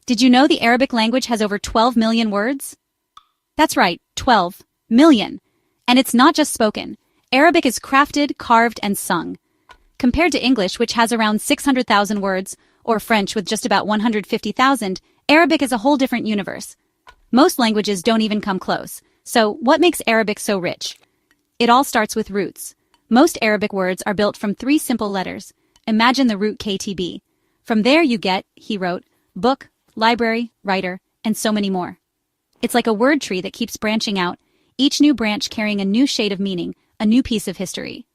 Did you know the Arabic language has over 12 million words? That's right, 12 million. And it's not just spoken. Arabic is crafted, carved, and sung. Compared to English, which has around 600,000 words, or French with just about 150,000, Arabic is a whole different universe. Most languages don't even come close. So, what makes Arabic so rich? It all starts with roots. Most Arabic words are built from 3 simple letters. Imagine the root KTB. From there you get, he wrote, book, library, writer, and so many more. It's like a word tree that keeps branching out, each new branch carrying a new shade of meaning, a new piece of history.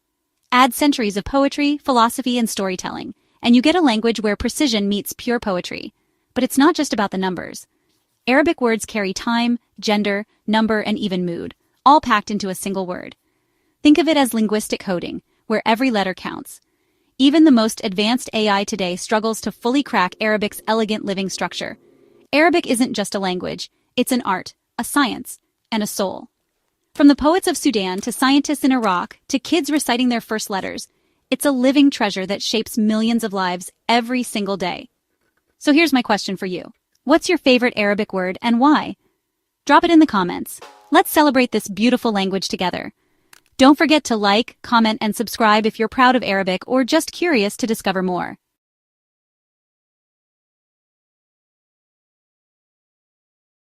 Add centuries of poetry, philosophy, and storytelling, and you get a language where precision meets pure poetry. But it's not just about the numbers. Arabic words carry time, gender, number, and even mood, all packed into a single word. Think of it as linguistic coding, where every letter counts. Even the most advanced AI today struggles to fully crack Arabic's elegant living structure. Arabic isn't just a language, it's an art, a science, and a soul. From the poets of Sudan to scientists in Iraq to kids reciting their first letters, it's a living treasure that shapes millions of lives every single day. So here's my question for you. What's your favorite Arabic word and why? Drop it in the comments. Let's celebrate this beautiful language together. Don't forget to like, comment, and subscribe if you're proud of Arabic or just curious to discover more.